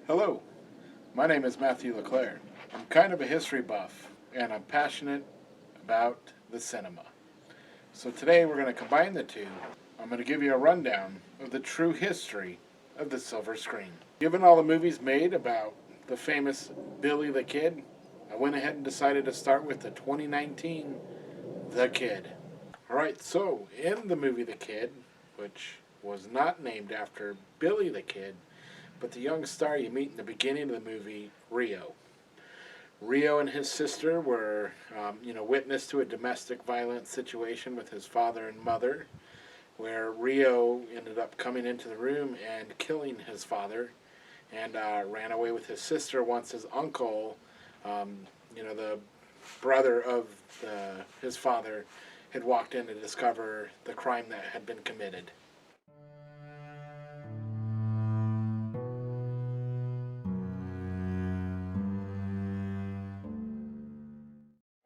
Hello, my name is Matthew LeClaire. I'm kind of a history buff, and I'm passionate about the cinema. So today we're going to combine the two. I'm going to give you a rundown of the true history of the silver screen. Given all the movies made about the famous Billy the Kid, I went ahead and decided to start with the 2019 The Kid. Alright, so in the movie The Kid, which was not named after Billy the Kid, but the young star you meet in the beginning of the movie, Rio. Rio and his sister were, witness to a domestic violence situation with his father and mother, where Rio ended up coming into the room and killing his father, and ran away with his sister once his uncle, the brother of his father, had walked in to discover the crime that had been committed.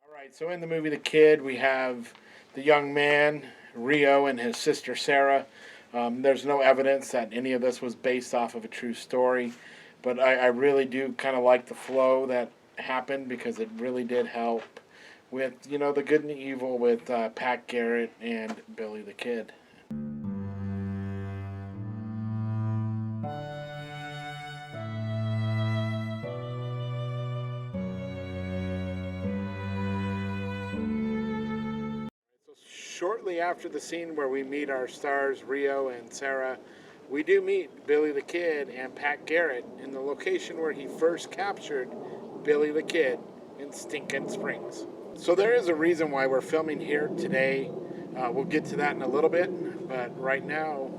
Alright, so in the movie The Kid, we have the young man, Rio, and his sister Sarah. There's no evidence that any of this was based off of a true story, but I really do kind of like the flow that happened because it really did help with, the good and the evil with Pat Garrett and Billy the Kid. So shortly after the scene where we meet our stars Rio and Sarah, we do meet Billy the Kid and Pat Garrett in the location where he first captured Billy the Kid in Stinkin' Springs. So there is a reason why we're filming here today. We'll get to that in a little bit, but right now,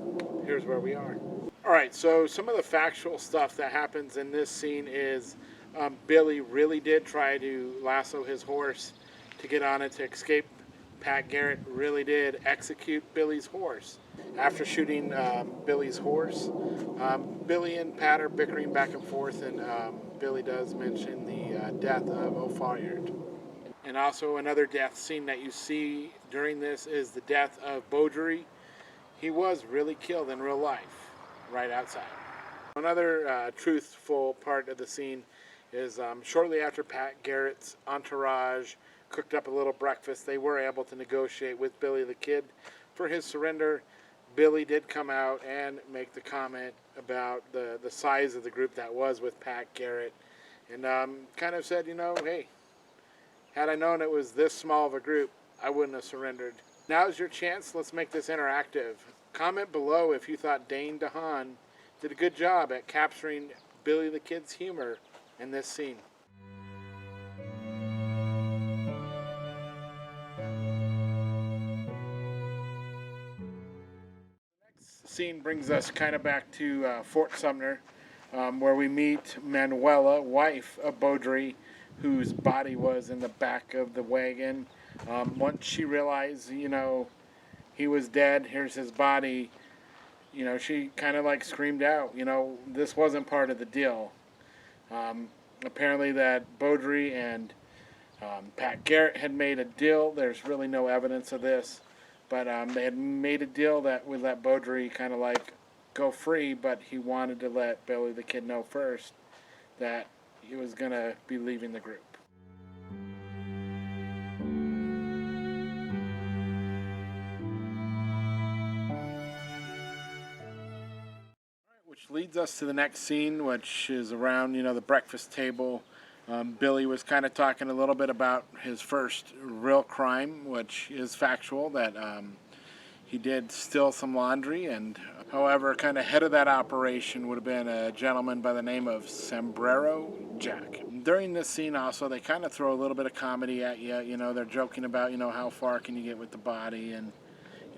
here's where we are. Alright, so some of the factual stuff that happens in this scene is Billy really did try to lasso his horse to get on it to escape. Pat Garrett really did execute Billy's horse. After shooting Billy's horse, Billy and Pat are bickering back and forth, and Billy does mention the death of O'Fallard. And also another death scene that you see during this is the death of Beaudry. He was really killed in real life, right outside. Another truthful part of the scene is shortly after Pat Garrett's entourage cooked up a little breakfast, they were able to negotiate with Billy the Kid for his surrender. Billy did come out and make the comment about the size of the group that was with Pat Garrett, and kind of said, hey, had I known it was this small of a group, I wouldn't have surrendered. Now's your chance. Let's make this interactive. Comment below if you thought Dane DeHaan did a good job at capturing Billy the Kid's humor in this scene. Scene brings us kind of back to Fort Sumner, where we meet Manuela, wife of Beaudry, whose body was in the back of the wagon. Once she realized, he was dead, here's his body, she kind of like screamed out, this wasn't part of the deal. Apparently that Beaudry and Pat Garrett had made a deal. There's really no evidence of this. But they had made a deal that would let Beaudry kind of like go free, but he wanted to let Billy the Kid know first that he was going to be leaving the group. Which leads us to the next scene, which is around, the breakfast table. Billy was kind of talking a little bit about his first real crime, which is factual, that he did steal some laundry, and however, kind of head of that operation would have been a gentleman by the name of Sombrero Jack. During this scene also, they kind of throw a little bit of comedy at you. They're joking about, how far can you get with the body, and,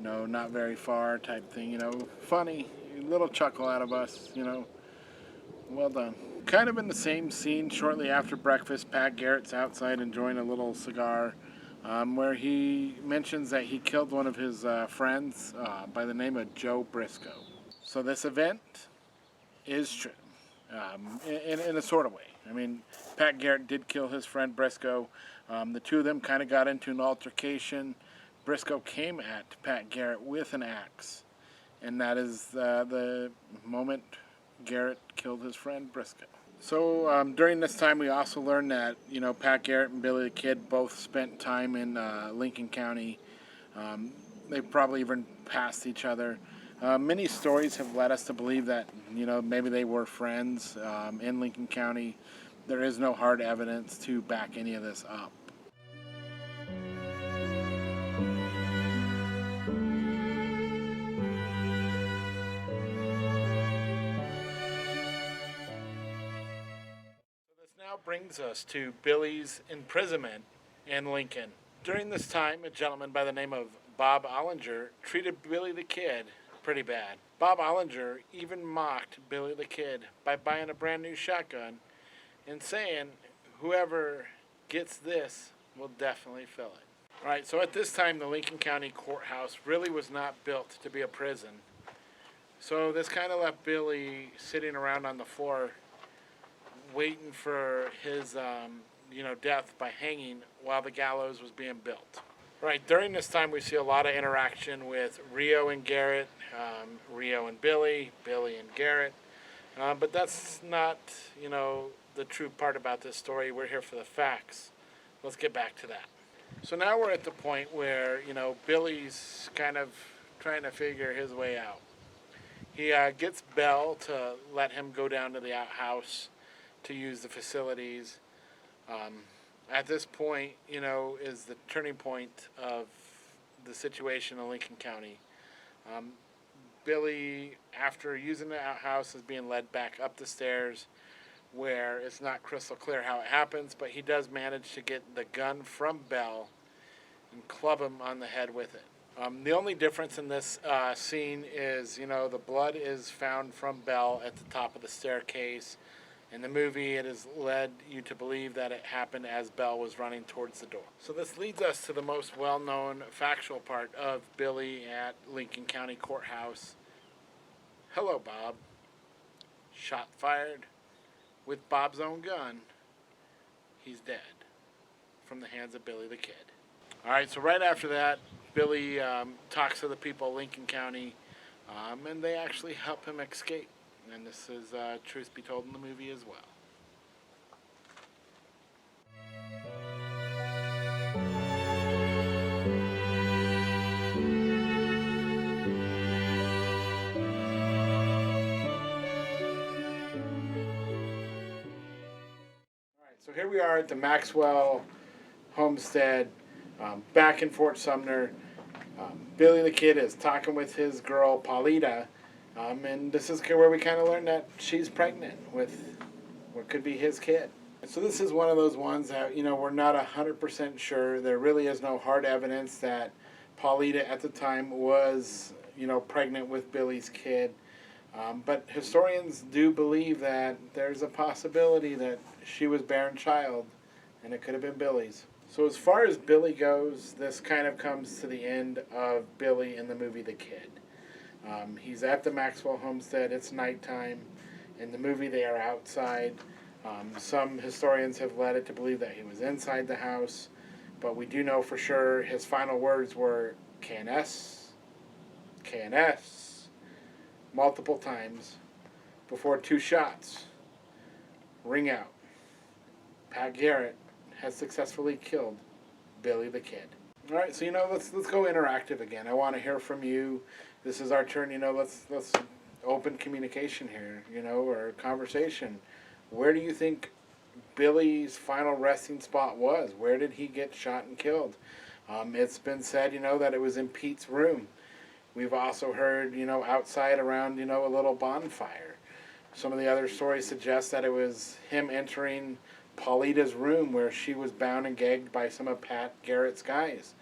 not very far type thing, funny, a little chuckle out of us, well done. Kind of in the same scene, shortly after breakfast, Pat Garrett's outside enjoying a little cigar, where he mentions that he killed one of his friends by the name of Joe Briscoe. So this event is true, in a sort of way. I mean, Pat Garrett did kill his friend Briscoe. The two of them kind of got into an altercation. Briscoe came at Pat Garrett with an axe, and that is the moment Garrett killed his friend Briscoe. So during this time, we also learned that Pat Garrett and Billy the Kid both spent time in Lincoln County. Um, they probably even passed each other. Many stories have led us to believe that maybe they were friends in Lincoln County. There is no hard evidence to back any of this up. This now brings us to Billy's imprisonment in Lincoln. During this time, a gentleman by the name of Bob Ollinger treated Billy the Kid pretty bad. Bob Ollinger even mocked Billy the Kid by buying a brand new shotgun and saying, "Whoever gets this will definitely fill it." All right, so at this time, the Lincoln County Courthouse really was not built to be a prison. So this kind of left Billy sitting around on the floor waiting for his death by hanging while the gallows was being built. Right, during this time we see a lot of interaction with Rio and Garrett, Rio and Billy, Billy and Garrett, but that's not, the true part about this story. We're here for the facts. Let's get back to that. So now we're at the point where, Billy's kind of trying to figure his way out. He gets Belle to let him go down to the outhouse to use the facilities. At this point, is the turning point of the situation in Lincoln County. Billy, after using the outhouse, is being led back up the stairs where it's not crystal clear how it happens, but he does manage to get the gun from Belle and club him on the head with it. The only difference in this scene is, the blood is found from Belle at the top of the staircase. In the movie, it has led you to believe that it happened as Belle was running towards the door. So this leads us to the most well-known factual part of Billy at Lincoln County Courthouse. "Hello, Bob." Shot fired with Bob's own gun. He's dead from the hands of Billy the Kid. All right, so right after that, Billy talks to the people of Lincoln County, and they actually help him escape. And this is truth be told in the movie as well. All right, so here we are at the Maxwell homestead, back in Fort Sumner. Billy the Kid is talking with his girl Paulita, and this is where we kind of learn that she's pregnant with what could be his kid. So this is one of those ones that, we're not 100% sure. There really is no hard evidence that Paulita at the time was, pregnant with Billy's kid. But historians do believe that there's a possibility that she was bearing child, and it could have been Billy's. So as far as Billy goes, this kind of comes to the end of Billy in the movie The Kid. He's at the Maxwell homestead. It's nighttime. In the movie, they are outside. Some historians have led it to believe that he was inside the house, but we do know for sure his final words were KNS, KNS, multiple times before two shots ring out. Pat Garrett has successfully killed Billy the Kid. All right, so let's go interactive again. I want to hear from you. This is our turn. Let's open communication here. Or conversation. Where do you think Billy's final resting spot was? Where did he get shot and killed? It's been said, that it was in Pete's room. We've also heard, outside around, a little bonfire. Some of the other stories suggest that it was him entering Paulita's room where she was bound and gagged by some of Pat Garrett's guys.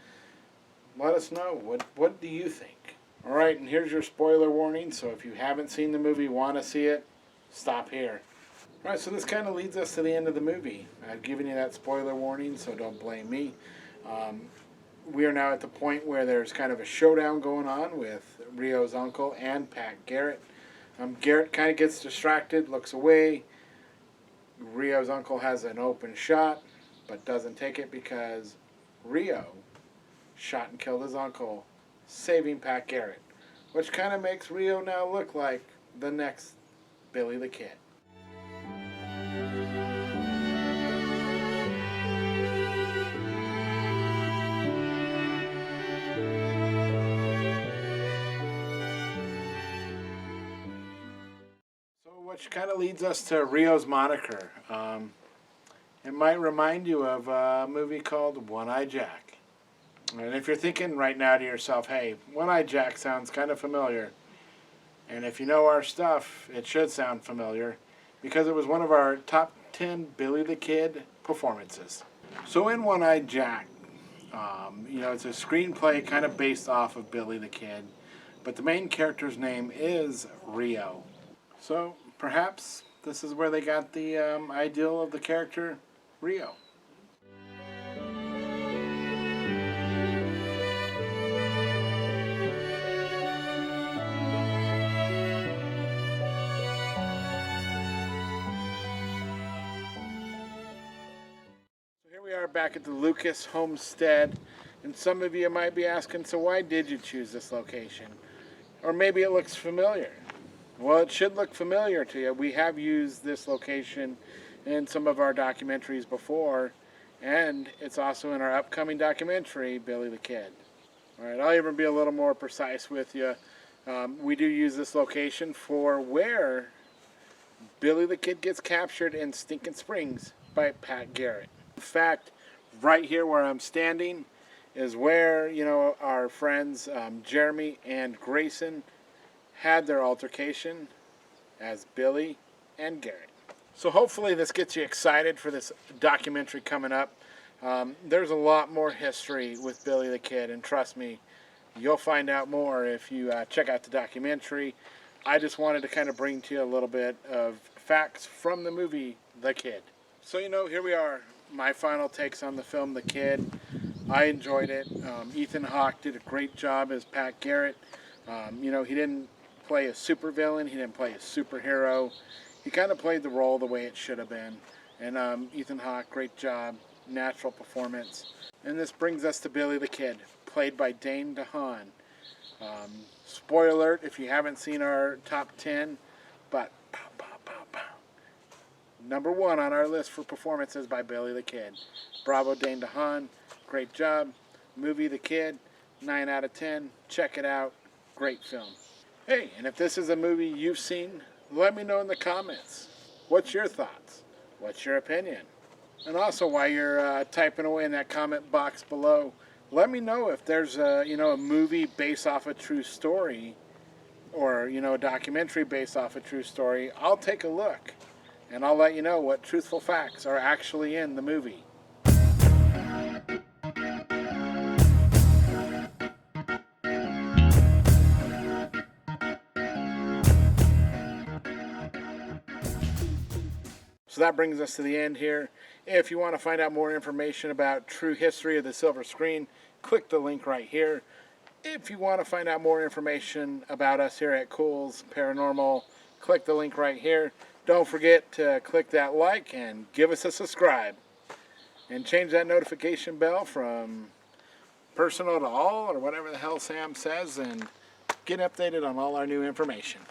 Let us know. What do you think? All right, and here's your spoiler warning. So if you haven't seen the movie, want to see it, stop here. All right, so this kind of leads us to the end of the movie. I've given you that spoiler warning, so don't blame me. We are now at the point where there's kind of a showdown going on with Rio's uncle and Pat Garrett. Garrett kind of gets distracted, looks away. Rio's uncle has an open shot, but doesn't take it because Rio shot and killed his uncle, saving Pat Garrett, which kind of makes Rio now look like the next Billy the Kid. So, which kind of leads us to Rio's moniker. It might remind you of a movie called One-Eye Jack. And if you're thinking right now to yourself, hey, One-Eye Jack sounds kind of familiar. And if you know our stuff, it should sound familiar because it was one of our top 10 Billy the Kid performances. So in One-Eye Jack, it's a screenplay kind of based off of Billy the Kid, but the main character's name is Rio. So perhaps this is where they got the ideal of the character Rio. Here we are back at the Lucas homestead, and some of you might be asking, so why did you choose this location? Or maybe it looks familiar. Well, it should look familiar to you. We have used this location in some of our documentaries before, and it's also in our upcoming documentary, Billy the Kid. All right, I'll even be a little more precise with you. We do use this location for where Billy the Kid gets captured in Stinking Springs by Pat Garrett. In fact, right here where I'm standing is where, our friends Jeremy and Grayson had their altercation as Billy and Garrett. So hopefully this gets you excited for this documentary coming up. There's a lot more history with Billy the Kid, and trust me, you'll find out more if you check out the documentary. I just wanted to kind of bring to you a little bit of facts from the movie The Kid. So, here we are. My final takes on the film The Kid. I enjoyed it. Ethan Hawke did a great job as Pat Garrett. He didn't play a supervillain. He didn't play a superhero. He kind of played the role the way it should have been. And Ethan Hawke, great job. Natural performance. And this brings us to Billy the Kid, played by Dane DeHaan. Spoiler alert if you haven't seen our top 10, but number 1 on our list for performances by Billy the Kid. Bravo, Dane DeHaan. Great job. Movie The Kid, 9 out of 10. Check it out. Great film. Hey, and if this is a movie you've seen, let me know in the comments. What's your thoughts? What's your opinion? And also, while you're typing away in that comment box below, let me know if there's a movie based off a true story, or a documentary based off a true story. I'll take a look, and I'll let you know what truthful facts are actually in the movie. So that brings us to the end here. If you want to find out more information about true history of the silver screen, click the link right here. If you want to find out more information about us here at Culz Paranormal, click the link right here. Don't forget to click that like and give us a subscribe. And change that notification bell from personal to all, or whatever the hell Sam says, and get updated on all our new information.